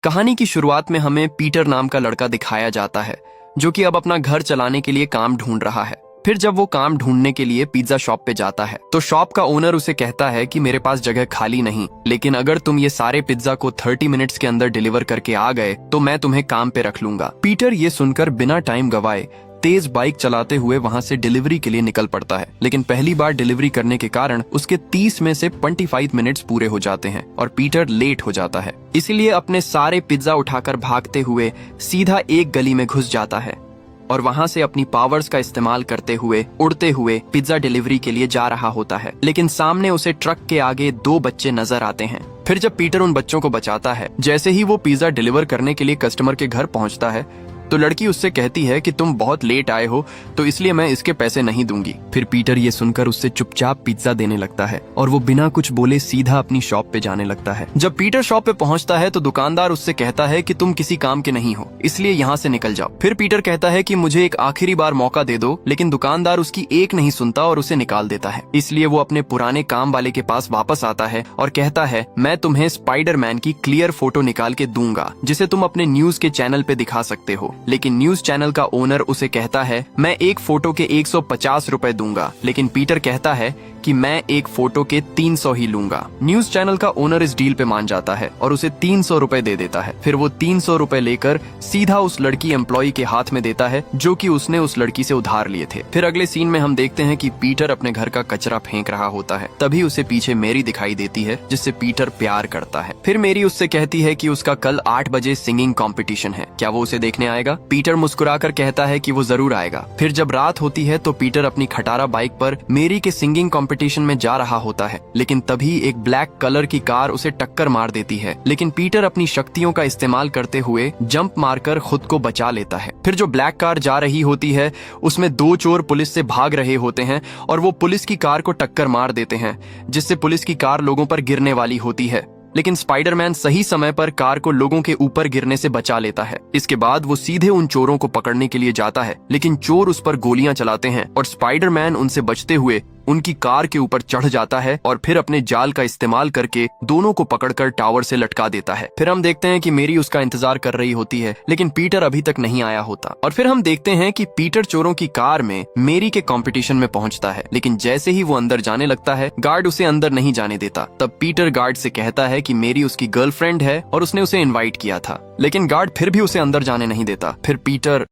कहानी की शुरुआत में हमें पीटर नाम का लड़का दिखाया जाता है जो कि अब अपना घर चलाने के लिए काम ढूंढ रहा है। फिर जब वो काम ढूंढने के लिए पिज्जा शॉप पे जाता है तो शॉप का ओनर उसे कहता है कि मेरे पास जगह खाली नहीं, लेकिन अगर तुम ये सारे पिज्जा को 30 मिनट्स के अंदर डिलीवर करके आ गए तो मैं तुम्हें काम पे रख लूंगा। पीटर ये सुनकर बिना टाइम गवाए तेज बाइक चलाते हुए वहां से डिलीवरी के लिए निकल पड़ता है, लेकिन पहली बार डिलीवरी करने के कारण उसके 30 में से 25 मिनट्स पूरे हो जाते हैं और पीटर लेट हो जाता है। इसीलिए अपने सारे पिज्जा उठाकर भागते हुए सीधा एक गली में घुस जाता है और वहां से अपनी पावर्स का इस्तेमाल करते हुए उड़ते हुए पिज्जा डिलीवरी के लिए जा रहा होता है। लेकिन सामने उसे ट्रक के आगे 2 बच्चे नजर आते हैं। फिर जब पीटर उन बच्चों को बचाता है, जैसे ही वो पिज्जा डिलीवर करने के लिए कस्टमर के घर पहुंचता है तो लड़की उससे कहती है कि तुम बहुत लेट आए हो तो इसलिए मैं इसके पैसे नहीं दूंगी। फिर पीटर ये सुनकर उससे चुपचाप पिज्जा देने लगता है और वो बिना कुछ बोले सीधा अपनी शॉप पे जाने लगता है। जब पीटर शॉप पे पहुंचता है तो दुकानदार उससे कहता है कि तुम किसी काम के नहीं हो, इसलिए यहाँ से निकल जाओ। फिर पीटर कहता है कि मुझे एक आखिरी बार मौका दे दो, लेकिन दुकानदार उसकी एक नहीं सुनता और उसे निकाल देता है। इसलिए वो अपने पुराने काम वाले के पास वापस आता है और कहता है मैं तुम्हें स्पाइडरमैन की क्लियर फोटो निकाल के दूंगा जिसे तुम अपने न्यूज के चैनल पे दिखा सकते हो। लेकिन न्यूज चैनल का ओनर उसे कहता है मैं एक फोटो के 150 रुपए दूंगा, लेकिन पीटर कहता है कि मैं एक फोटो के 300 ही लूंगा। न्यूज चैनल का ओनर इस डील पे मान जाता है और उसे 300 रुपए दे देता है। फिर वो 300 रुपए लेकर सीधा उस लड़की एम्प्लॉय के हाथ में देता है जो कि उसने उस लड़की से उधार लिए थे। फिर अगले सीन में हम देखते हैं कि पीटर अपने घर का कचरा फेंक रहा होता है। तभी उसे पीछे मेरी दिखाई देती है जिससे पीटर प्यार करता है। फिर मेरी उससे कहती है कि उसका कल 8 बजे सिंगिंग कॉम्पिटिशन है, क्या वो उसे देखने आएगा? पीटर मुस्कुराकर कहता है कि वो जरूर आएगा। फिर जब रात होती है तो पीटर अपनी खटारा बाइक पर मेरी के सिंगिंग कॉम्पिटिशन में जा रहा होता है, लेकिन तभी एक ब्लैक कलर की कार उसे टक्कर मार देती है। लेकिन पीटर अपनी शक्तियों का इस्तेमाल करते हुए जंप मारकर खुद को बचा लेता है। फिर जो ब्लैक कार जा रही होती है उसमें 2 चोर पुलिस से भाग रहे होते हैं और वो पुलिस की कार को टक्कर मार देते हैं, जिससे पुलिस की कार लोगों पर गिरने वाली होती है। लेकिन स्पाइडरमैन सही समय पर कार को लोगों के ऊपर गिरने से बचा लेता है। इसके बाद वो सीधे उन चोरों को पकड़ने के लिए जाता है, लेकिन चोर उस पर गोलियां चलाते हैं और स्पाइडरमैन उनसे बचते हुए उनकी कार के ऊपर चढ़ जाता है और फिर अपने जाल का इस्तेमाल करके दोनों को पकड़कर टावर से लटका देता है। फिर हम देखते हैं कि मेरी उसका इंतजार कर रही होती है, लेकिन पीटर अभी तक नहीं आया होता। और फिर हम देखते हैं कि पीटर चोरों की कार में मेरी के कंपटीशन में पहुंचता है, लेकिन जैसे ही वो अंदर जाने लगता है गार्ड उसे अंदर नहीं जाने देता। तब पीटर गार्ड से कहता है कि मेरी उसकी गर्लफ्रेंड है और उसने उसे इन्वाइट किया था, लेकिन गार्ड फिर भी उसे अंदर जाने नहीं देता। फिर पीटर